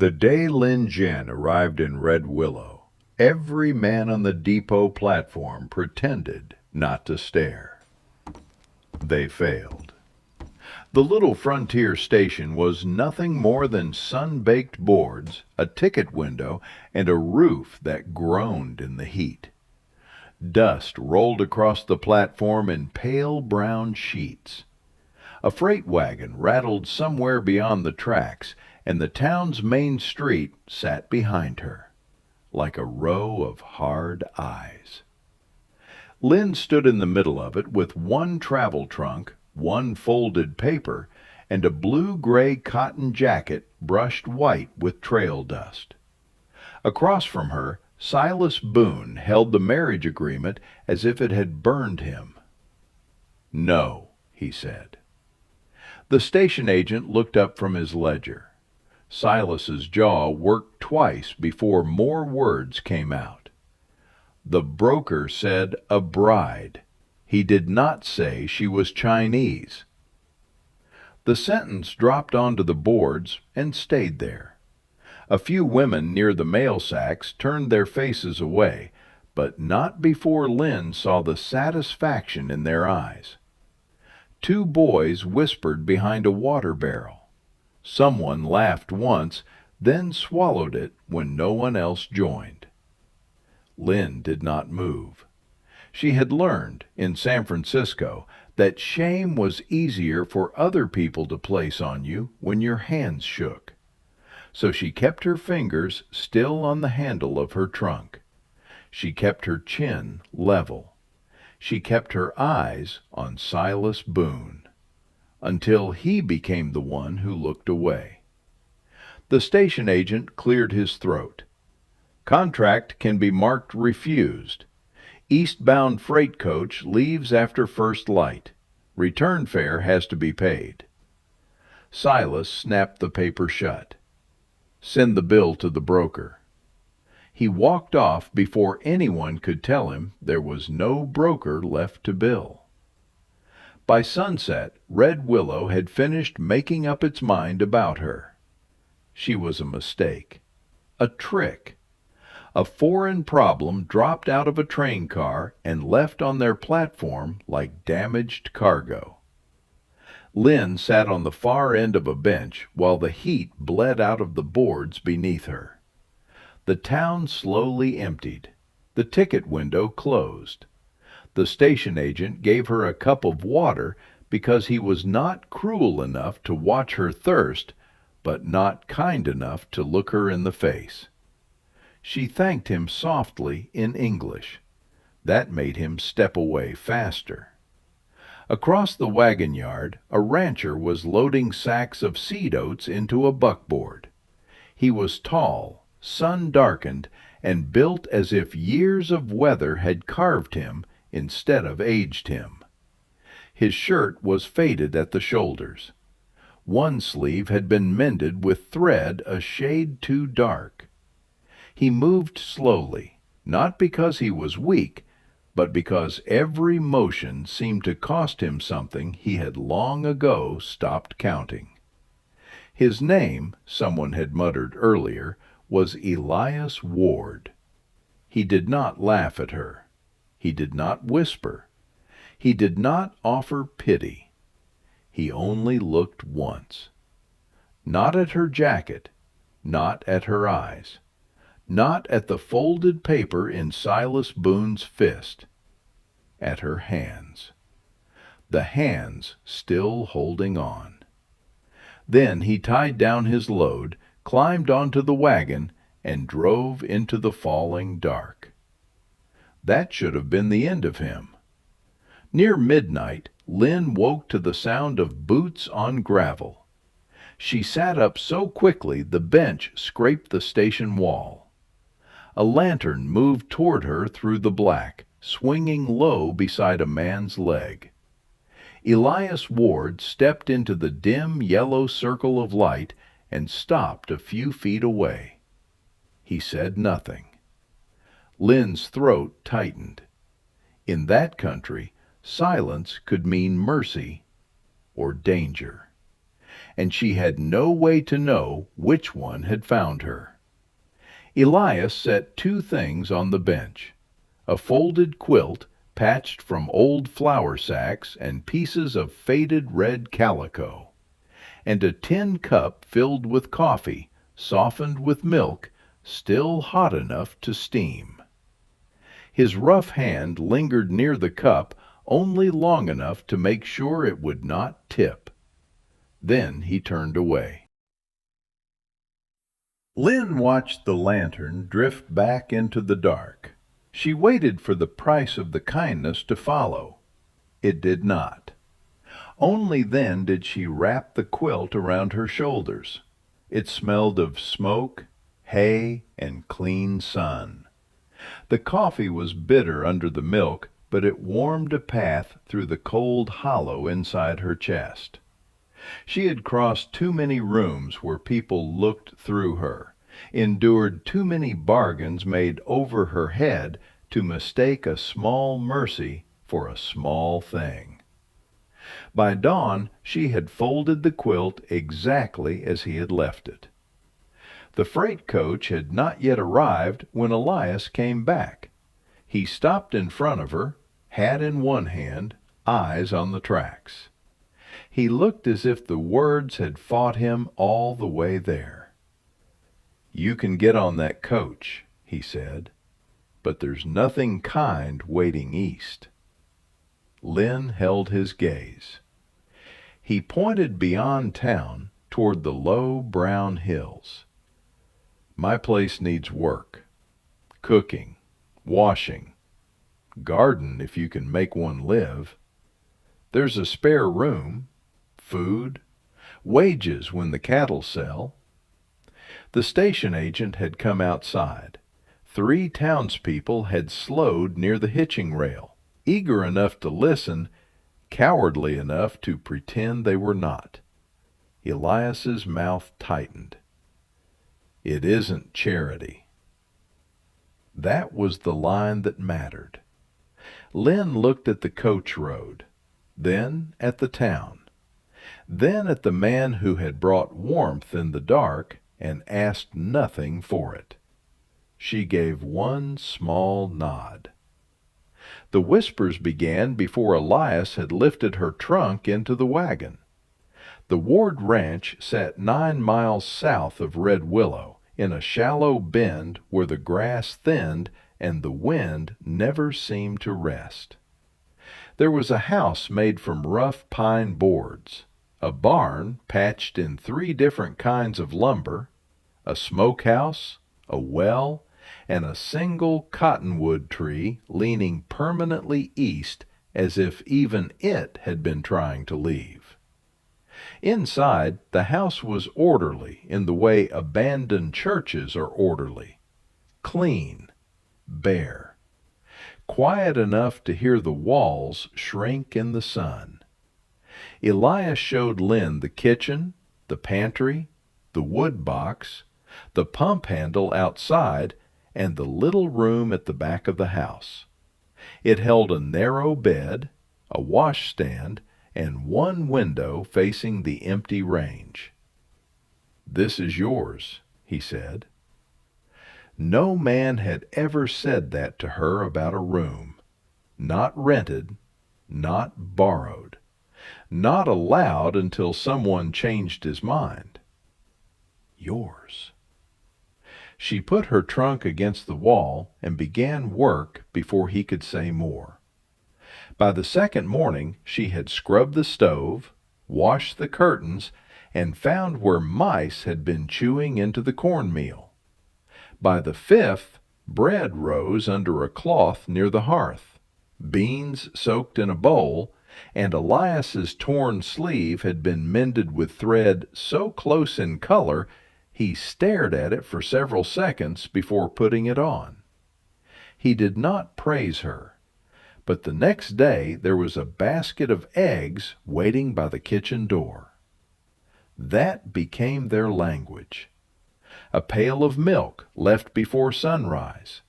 The day Lin Zhen arrived in Red Willow, every man on the depot platform pretended not to stare. They failed. The little frontier station was nothing more than sun-baked boards, a ticket window, and a roof that groaned in the heat. Dust rolled across the platform in pale brown sheets. A freight wagon rattled somewhere beyond the tracks, and the town's main street sat behind her, like a row of hard eyes. Lin stood in the middle of it with one travel trunk, one folded paper, and a blue-gray cotton jacket brushed white with trail dust. Across from her, Silas Boone held the marriage agreement as if it had burned him. "No," he said. The station agent looked up from his ledger. Silas's jaw worked twice before more words came out. The broker said a bride. He did not say she was Chinese. The sentence dropped onto the boards and stayed there. A few women near the mail sacks turned their faces away, but not before Lin saw the satisfaction in their eyes. Two boys whispered behind a water barrel. Someone laughed once, then swallowed it when no one else joined. Lin did not move. She had learned, in San Francisco, that shame was easier for other people to place on you when your hands shook. So she kept her fingers still on the handle of her trunk. She kept her chin level. She kept her eyes on Silas Boone, until he became the one who looked away. The station agent cleared his throat. "Contract can be marked refused. Eastbound freight coach leaves after first light. Return fare has to be paid." Silas snapped the paper shut. "Send the bill to the broker." He walked off before anyone could tell him there was no broker left to bill. By sunset, Red Willow had finished making up its mind about her. She was a mistake, a trick. A foreign problem dropped out of a train car and left on their platform like damaged cargo. Lin sat on the far end of a bench while the heat bled out of the boards beneath her. The town slowly emptied. The ticket window closed. The station agent gave her a cup of water because he was not cruel enough to watch her thirst, but not kind enough to look her in the face. She thanked him softly in English. That made him step away faster. Across the wagon yard, a rancher was loading sacks of seed oats into a buckboard. He was tall, sun-darkened, and built as if years of weather had carved him instead of aged him. His shirt was faded at the shoulders. One sleeve had been mended with thread a shade too dark. He moved slowly, not because he was weak, but because every motion seemed to cost him something he had long ago stopped counting. His name, someone had muttered earlier, was Elias Ward. He did not laugh at her. He did not whisper. He did not offer pity. He only looked once. Not at her jacket, not at her eyes, not at the folded paper in Silas Boone's fist. At her hands. The hands still holding on. Then he tied down his load, climbed onto the wagon, and drove into the falling dark. That should have been the end of him. Near midnight, Lin woke to the sound of boots on gravel. She sat up so quickly the bench scraped the station wall. A lantern moved toward her through the black, swinging low beside a man's leg. Elias Ward stepped into the dim yellow circle of light and stopped a few feet away. He said nothing. Lin's throat tightened. In that country, silence could mean mercy or danger. and she had no way to know which one had found her. Elias set two things on the bench: a folded quilt patched from old flour sacks and pieces of faded red calico, and a tin cup filled with coffee, softened with milk, still hot enough to steam. His rough hand lingered near the cup only long enough to make sure it would not tip. Then he turned away. Lin watched the lantern drift back into the dark. She waited for the price of the kindness to follow. It did not. Only then did she wrap the quilt around her shoulders. It smelled of smoke, hay, and clean sun. The coffee was bitter under the milk, but it warmed a path through the cold hollow inside her chest. She had crossed too many rooms where people looked through her, endured too many bargains made over her head to mistake a small mercy for a small thing. By dawn she had folded the quilt exactly as he had left it. The freight coach had not yet arrived when Elias came back. He stopped in front of her, hat in one hand, eyes on the tracks. He looked as if the words had fought him all the way there. "You can get on that coach," he said, "but there's nothing kind waiting east." Lin held his gaze. He pointed beyond town toward the low brown hills. "My place needs work. Cooking, washing, garden if you can make one live. There's a spare room, food, wages when the cattle sell." The station agent had come outside. 3 townspeople had slowed near the hitching rail, eager enough to listen, cowardly enough to pretend they were not. Elias's mouth tightened. "It isn't charity." That was the line that mattered. Lin looked at the coach road, then at the town, then at the man who had brought warmth in the dark and asked nothing for it. She gave one small nod. The whispers began before Elias had lifted her trunk into the wagon. The Ward Ranch sat 9 miles south of Red Willow, in a shallow bend where the grass thinned and the wind never seemed to rest. There was a house made from rough pine boards, a barn patched in 3 different kinds of lumber, a smokehouse, a well, and a single cottonwood tree leaning permanently east as if even it had been trying to leave. Inside, the house was orderly in the way abandoned churches are orderly. Clean, bare, quiet enough to hear the walls shrink in the sun. Elias showed Lin the kitchen, the pantry, the wood box, the pump handle outside, and the little room at the back of the house. It held a narrow bed, a washstand, and 1 window facing the empty range. "This is yours," he said. No man had ever said that to her about a room. Not rented, not borrowed, not allowed until someone changed his mind. Yours. She put her trunk against the wall and began work before he could say more. By the second morning she had scrubbed the stove, washed the curtains, and found where mice had been chewing into the cornmeal. By the 5th, bread rose under a cloth near the hearth, beans soaked in a bowl, and Elias's torn sleeve had been mended with thread so close in color he stared at it for several seconds before putting it on. He did not praise her, but the next day there was a basket of eggs waiting by the kitchen door. That became their language. A pail of milk left before sunrise.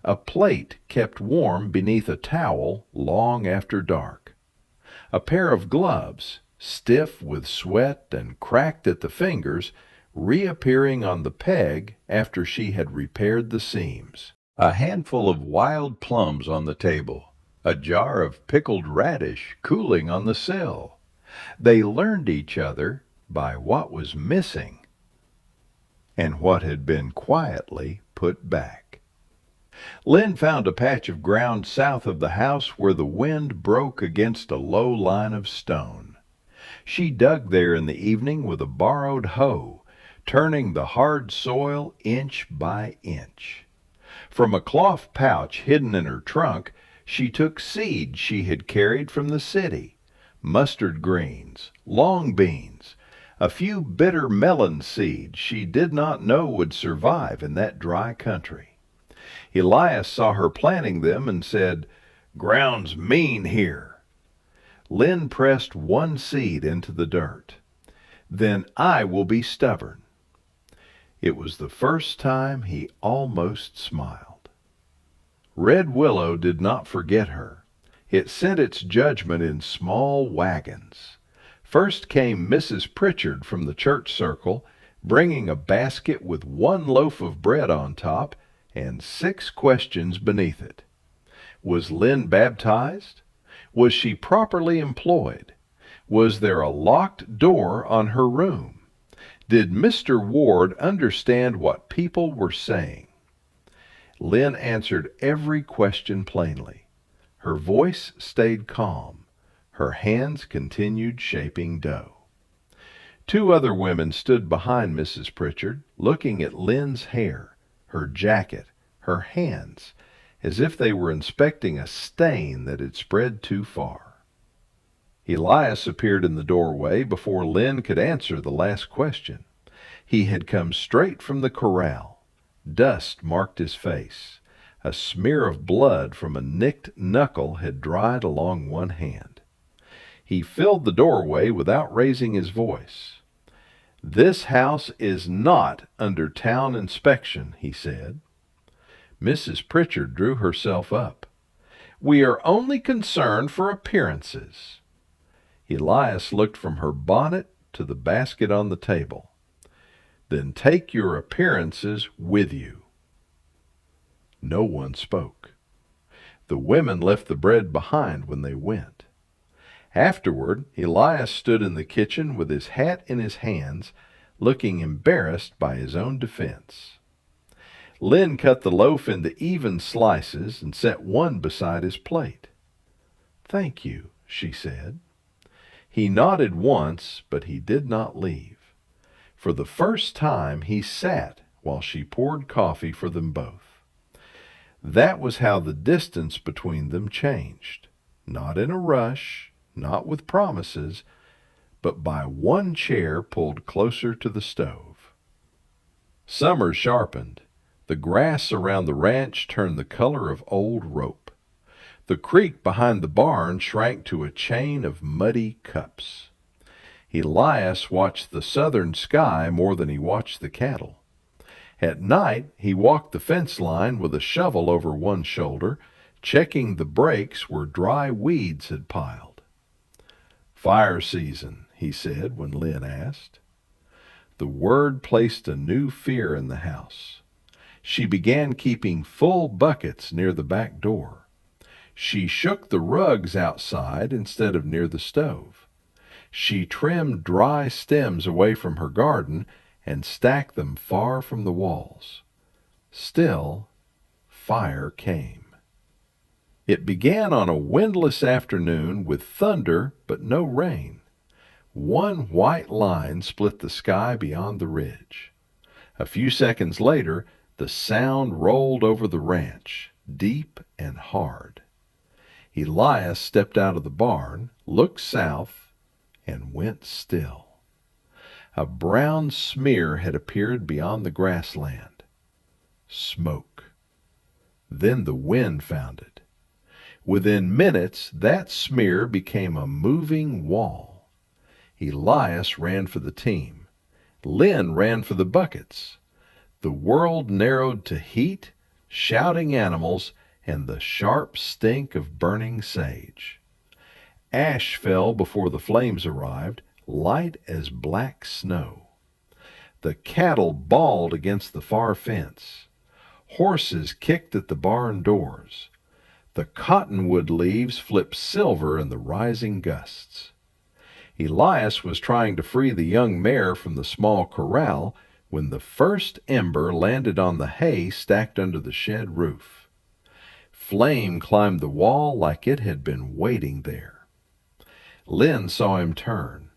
A plate kept warm beneath a towel long after dark. A pair of gloves, stiff with sweat and cracked at the fingers, reappearing on the peg after she had repaired the seams. A handful of wild plums on the table, a jar of pickled radish cooling on the sill. They learned each other by what was missing and what had been quietly put back. Lin found a patch of ground south of the house where the wind broke against a low line of stone. She dug there in the evening with a borrowed hoe, turning the hard soil inch by inch. From a cloth pouch hidden in her trunk, she took seed she had carried from the city, mustard greens, long beans, a few bitter melon seeds she did not know would survive in that dry country. Elias saw her planting them and said, "Ground's mean here." Lin pressed one seed into the dirt. "Then I will be stubborn." It was the first time he almost smiled. Red Willow did not forget her. It sent its judgment in small wagons. First came Mrs. Pritchard from the church circle, bringing a basket with one loaf of bread on top and 6 questions beneath it. Was Lin baptized? Was she properly employed? Was there a locked door on her room? Did Mr. Ward understand what people were saying? Lin answered every question plainly. Her voice stayed calm. Her hands continued shaping dough. 2 other women stood behind Mrs. Pritchard, looking at Lin's hair, her jacket, her hands, as if they were inspecting a stain that had spread too far. Elias appeared in the doorway before Lin could answer the last question. He had come straight from the corral. Dust marked his face. A smear of blood from a nicked knuckle had dried along one hand. He filled the doorway without raising his voice. "This house is not under town inspection," he said. Mrs. Pritchard drew herself up. "We are only concerned for appearances." Elias looked from her bonnet to the basket on the table. "Then take your appearances with you." No one spoke. The women left the bread behind when they went. Afterward, Elias stood in the kitchen with his hat in his hands, looking embarrassed by his own defense. Lin cut the loaf into even slices and set one beside his plate. "Thank you," she said. He nodded once, but he did not leave. For the first time he sat while she poured coffee for them both. That was how the distance between them changed. Not in a rush, not with promises, but by one chair pulled closer to the stove. Summer sharpened. The grass around the ranch turned the color of old rope. The creek behind the barn shrank to a chain of muddy cups. Elias watched the southern sky more than he watched the cattle. At night, he walked the fence line with a shovel over one shoulder, checking the breaks where dry weeds had piled. "Fire season," he said when Lin asked. The word placed a new fear in the house. She began keeping full buckets near the back door. She shook the rugs outside instead of near the stove. She trimmed dry stems away from her garden and stacked them far from the walls. Still, fire came. It began on a windless afternoon with thunder but no rain. One white line split the sky beyond the ridge. A few seconds later, the sound rolled over the ranch, deep and hard. Elias stepped out of the barn, looked south, and went still. A brown smear had appeared beyond the grassland. Smoke. Then the wind found it. Within minutes, that smear became a moving wall. Elias ran for the team. Lin ran for the buckets. The world narrowed to heat, shouting animals, and the sharp stink of burning sage. Ash fell before the flames arrived, light as black snow. The cattle bawled against the far fence. Horses kicked at the barn doors. The cottonwood leaves flipped silver in the rising gusts. Elias was trying to free the young mare from the small corral when the first ember landed on the hay stacked under the shed roof. Flame climbed the wall like it had been waiting there. Lin saw him turn,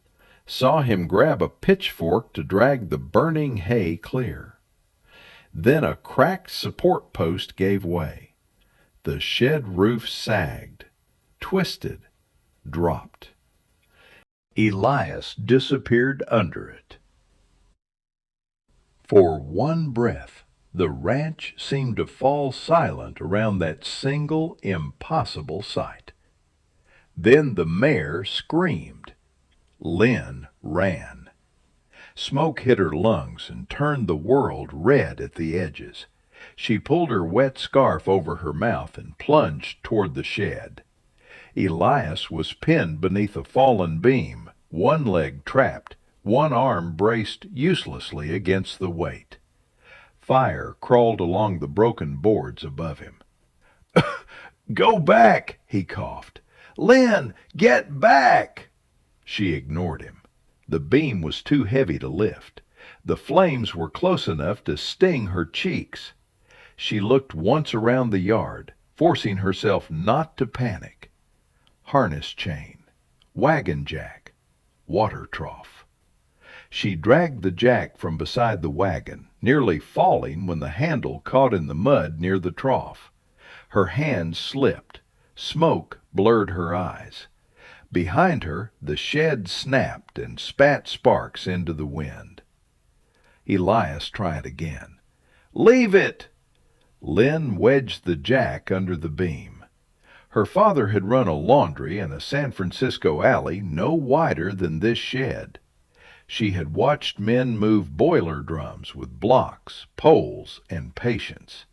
saw him grab a pitchfork to drag the burning hay clear. Then a cracked support post gave way. The shed roof sagged, twisted, dropped. Elias disappeared under it. For one breath, the ranch seemed to fall silent around that single, impossible sight. Then the mare screamed. Lin ran. Smoke hit her lungs and turned the world red at the edges. She pulled her wet scarf over her mouth and plunged toward the shed. Elias was pinned beneath a fallen beam, one leg trapped, one arm braced uselessly against the weight. Fire crawled along the broken boards above him. "Go back," he coughed. "Lin, get back!" She ignored him. The beam was too heavy to lift. The flames were close enough to sting her cheeks. She looked once around the yard, forcing herself not to panic. Harness chain, wagon jack, water trough. She dragged the jack from beside the wagon, nearly falling when the handle caught in the mud near the trough. Her hand slipped. Smoke blurred her eyes. Behind her, the shed snapped and spat sparks into the wind. Elias tried again. "Leave it!" Lin wedged the jack under the beam. Her father had run a laundry in a San Francisco alley no wider than this shed. She had watched men move boiler drums with blocks, poles, and patience.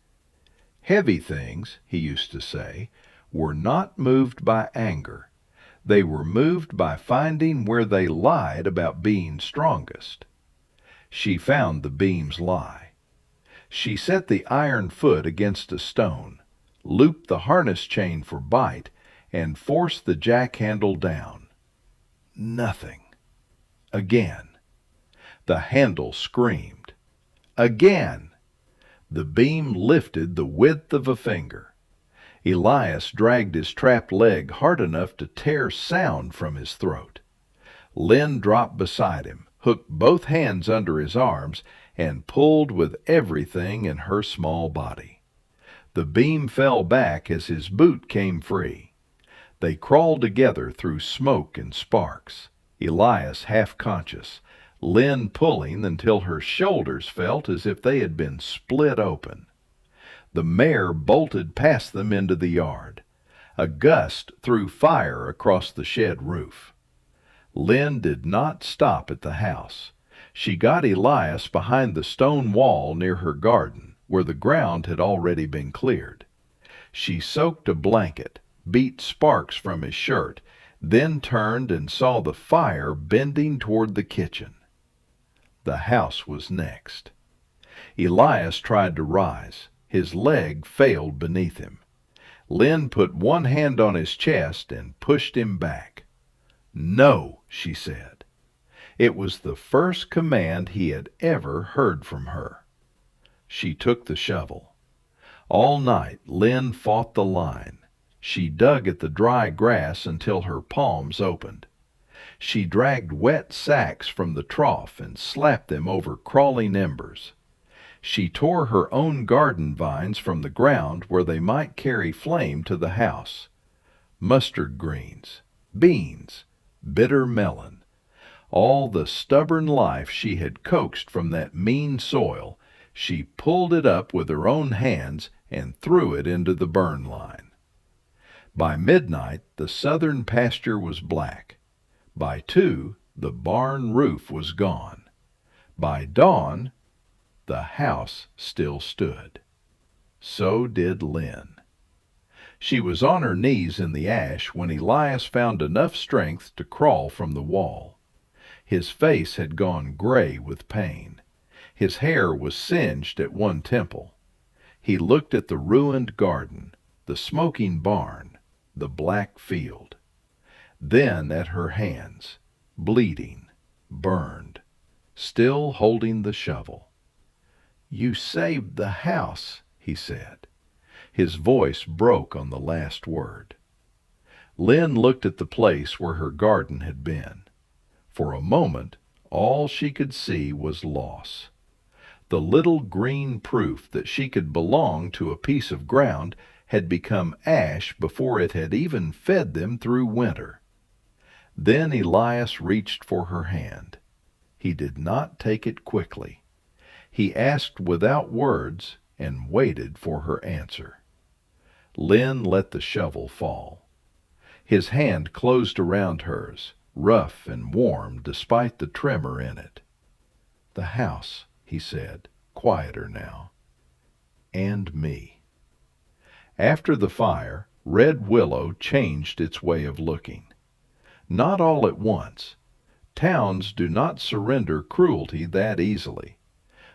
Heavy things, he used to say, were not moved by anger. They were moved by finding where they lied about being strongest. She found the beam's lie. She set the iron foot against a stone, looped the harness chain for bite, and forced the jack handle down. Nothing. Again. The handle screamed. Again. The beam lifted the width of a finger. Elias dragged his trapped leg hard enough to tear sound from his throat. Lin dropped beside him, hooked both hands under his arms, and pulled with everything in her small body. The beam fell back as his boot came free. They crawled together through smoke and sparks, Elias half conscious, Lin pulling until her shoulders felt as if they had been split open. The mare bolted past them into the yard. A gust threw fire across the shed roof. Lin did not stop at the house. She got Elias behind the stone wall near her garden, where the ground had already been cleared. She soaked a blanket, beat sparks from his shirt, then turned and saw the fire bending toward the kitchen. The house was next. Elias tried to rise. His leg failed beneath him. Lin put one hand on his chest and pushed him back. "No," she said. It was the first command he had ever heard from her. She took the shovel. All night Lin fought the line. She dug at the dry grass until her palms opened. She dragged wet sacks from the trough and slapped them over crawling embers. She tore her own garden vines from the ground where they might carry flame to the house. Mustard greens, beans, bitter melon, all the stubborn life she had coaxed from that mean soil, she pulled it up with her own hands and threw it into the burn line. By midnight, the southern pasture was black. By 2, the barn roof was gone. By dawn, the house still stood. So did Lin. She was on her knees in the ash when Elias found enough strength to crawl from the wall. His face had gone gray with pain. His hair was singed at one temple. He looked at the ruined garden, the smoking barn, the black field. Then at her hands, bleeding, burned, still holding the shovel. "You saved the house," he said. His voice broke on the last word. Lin looked at the place where her garden had been. For a moment, all she could see was loss. The little green proof that she could belong to a piece of ground had become ash before it had even fed them through winter. Then Elias reached for her hand. He did not take it quickly. He asked without words and waited for her answer. Lin let the shovel fall. His hand closed around hers, rough and warm despite the tremor in it. "The house," he said, quieter now, "and me." After the fire, Red Willow changed its way of looking. Not all at once. Towns do not surrender cruelty that easily.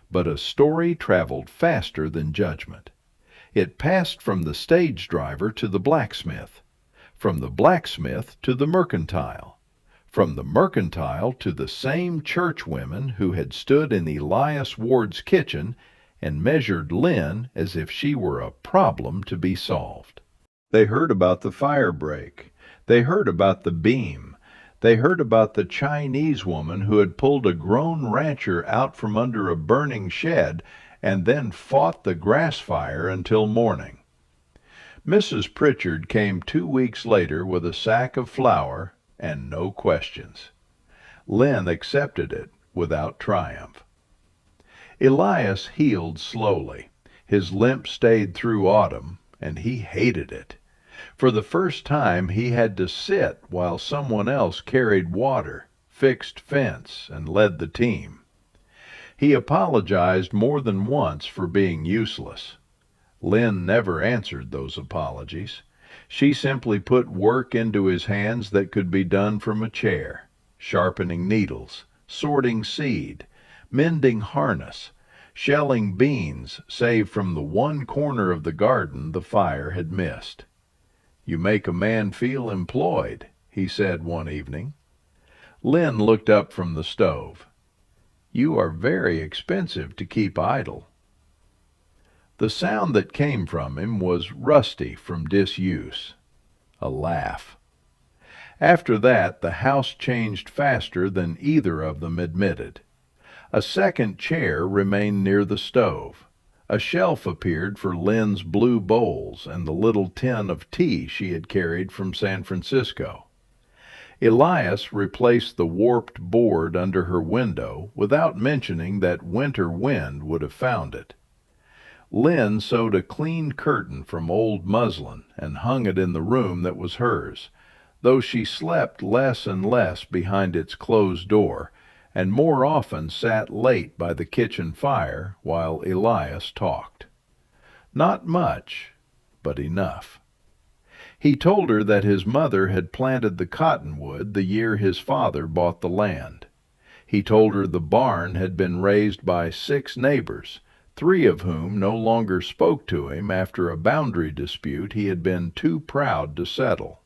But a story traveled faster than judgment. It passed from the stage driver to the blacksmith, from the blacksmith to the mercantile, from the mercantile to the same churchwomen who had stood in Elias Ward's kitchen and measured Lin as if she were a problem to be solved. They heard about the fire break. They heard about the beam. They heard about the Chinese woman who had pulled a grown rancher out from under a burning shed and then fought the grassfire until morning. Mrs. Pritchard came 2 weeks later with a sack of flour and no questions. Lin accepted it without triumph. Elias healed slowly. His limp stayed through autumn, and he hated it. For the first time he had to sit while someone else carried water, fixed fence, and led the team. He apologized more than once for being useless. Lin never answered those apologies. She simply put work into his hands that could be done from a chair, sharpening needles, sorting seed, mending harness, shelling beans saved from the one corner of the garden the fire had missed. "You make a man feel employed," he said one evening. Lin looked up from the stove. "You are very expensive to keep idle." The sound that came from him was rusty from disuse. A laugh. After that, the house changed faster than either of them admitted. A second chair remained near the stove. A shelf appeared for Lin's blue bowls and the little tin of tea she had carried from San Francisco. Elias replaced the warped board under her window without mentioning that winter wind would have found it. Lin sewed a clean curtain from old muslin and hung it in the room that was hers, though she slept less and less behind its closed door, and more often sat late by the kitchen fire while Elias talked. Not much, but enough. He told her that his mother had planted the cottonwood the year his father bought the land. He told her the barn had been raised by 6 neighbors, 3 of whom no longer spoke to him after a boundary dispute he had been too proud to settle.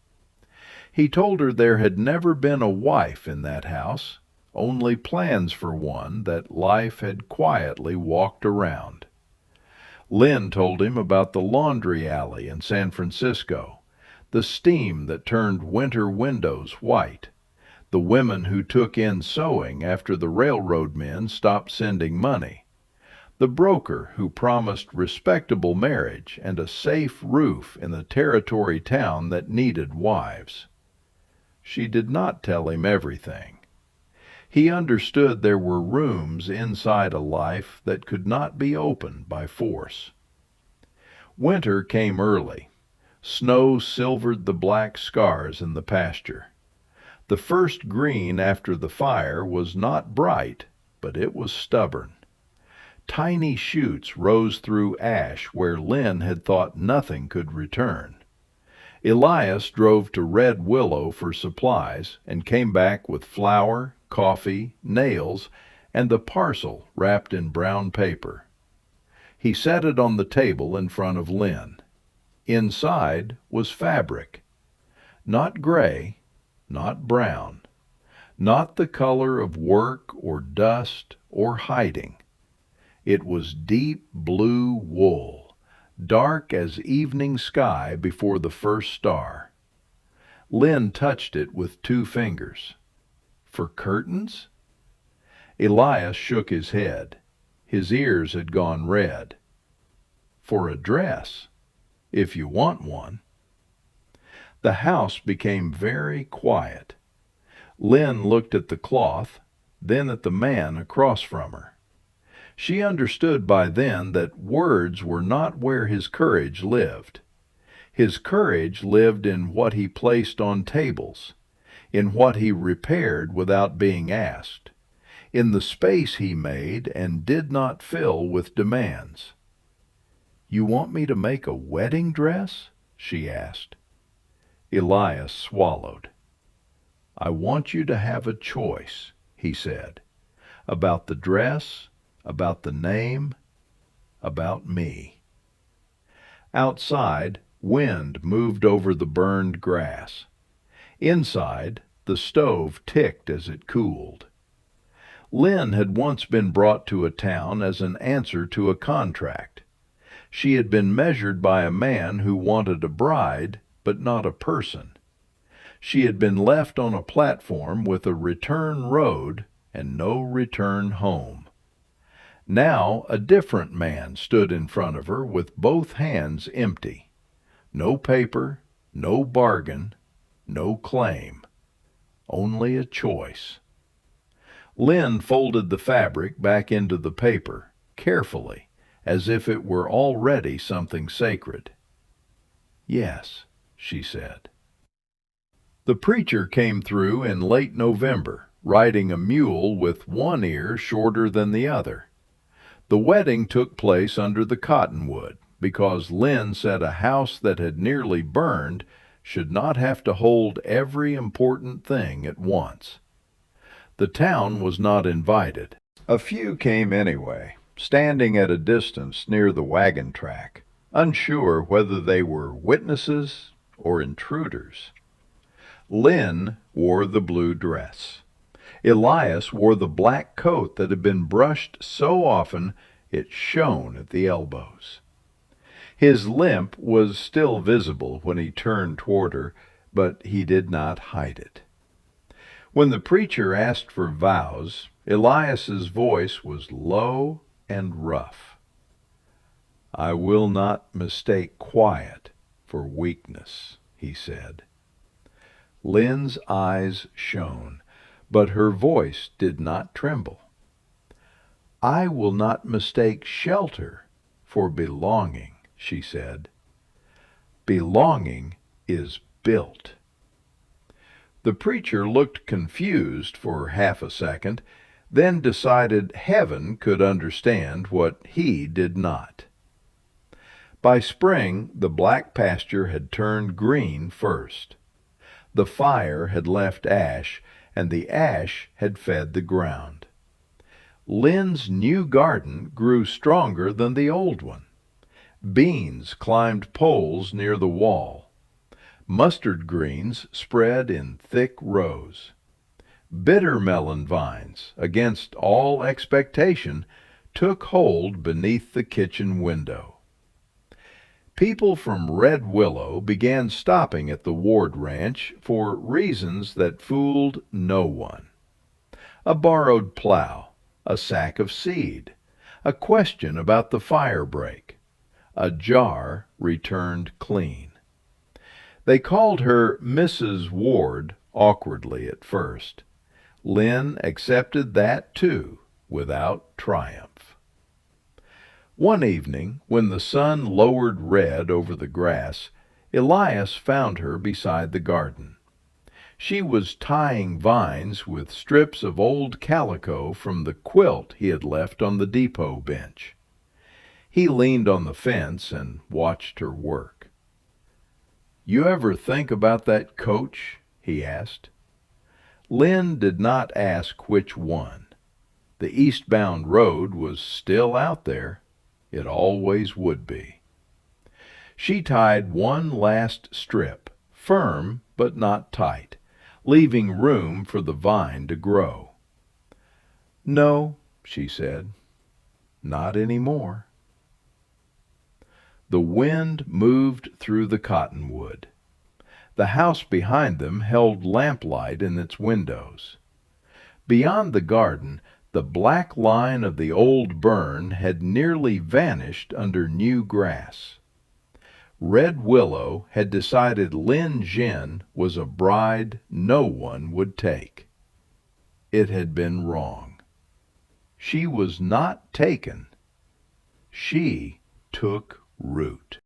He told her there had never been a wife in that house, only plans for one that life had quietly walked around. Lin told him about the laundry alley in San Francisco, the steam that turned winter windows white, the women who took in sewing after the railroad men stopped sending money, the broker who promised respectable marriage and a safe roof in the territory town that needed wives. She did not tell him everything. He understood there were rooms inside a life that could not be opened by force. Winter came early. Snow silvered the black scars in the pasture. The first green after the fire was not bright, but it was stubborn. Tiny shoots rose through ash where Lin had thought nothing could return. Elias drove to Red Willow for supplies and came back with flour, coffee, nails, and the parcel wrapped in brown paper. He set it on the table in front of Lin. Inside was fabric. Not gray, not brown, not the color of work or dust or hiding. It was deep blue wool, dark as evening sky before the first star. Lin touched it with 2 fingers. For curtains? Elias shook his head. His ears had gone red. For a dress, if you want one. The house became very quiet. Lin looked at the cloth, then at the man across from her. She understood by then that words were not where his courage lived. His courage lived in what he placed on tables, in what he repaired without being asked, in the space he made and did not fill with demands. "You want me to make a wedding dress?" she asked. Elias swallowed. "I want you to have a choice," he said, "about the dress, about the name, about me." Outside, wind moved over the burned grass. Inside, the stove ticked as it cooled. Lin had once been brought to a town as an answer to a contract. She had been measured by a man who wanted a bride, but not a person. She had been left on a platform with a return road and no return home. Now a different man stood in front of her with both hands empty. No paper, no bargain, no claim. Only a choice. Lin folded the fabric back into the paper, carefully, as if it were already something sacred. "Yes," she said. The preacher came through in late November, riding a mule with one ear shorter than the other. The wedding took place under the cottonwood, because Lin said a house that had nearly burned should not have to hold every important thing at once. The town was not invited. A few came anyway, standing at a distance near the wagon track, unsure whether they were witnesses or intruders. Lin wore the blue dress. Elias wore the black coat that had been brushed so often it shone at the elbows. His limp was still visible when he turned toward her, but he did not hide it. When the preacher asked for vows, Elias's voice was low and rough. "I will not mistake quiet for weakness," he said. Lin's eyes shone, but her voice did not tremble. "I will not mistake shelter for belonging," she said. "Belonging is built." The preacher looked confused for half a second, then decided heaven could understand what he did not. By spring, the black pasture had turned green first. The fire had left ash, and the ash had fed the ground. Lin's new garden grew stronger than the old one. Beans climbed poles near the wall. Mustard greens spread in thick rows. Bitter melon vines, against all expectation, took hold beneath the kitchen window. People from Red Willow began stopping at the Ward Ranch for reasons that fooled no one. A borrowed plow, a sack of seed, a question about the fire break, a jar returned clean. They called her Mrs. Ward awkwardly at first. Lin accepted that too, without triumph. One evening, when the sun lowered red over the grass, Elias found her beside the garden. She was tying vines with strips of old calico from the quilt he had left on the depot bench. He leaned on the fence and watched her work. "You ever think about that coach?" he asked. Lin did not ask which one. The eastbound road was still out there. It always would be. She tied one last strip, firm but not tight, leaving room for the vine to grow. "No," she said, "not anymore." The wind moved through the cottonwood. The house behind them held lamplight in its windows. Beyond the garden, the black line of the old burn had nearly vanished under new grass. Red Willow had decided Lin Zhen was a bride no one would take. It had been wrong. She was not taken. She took root.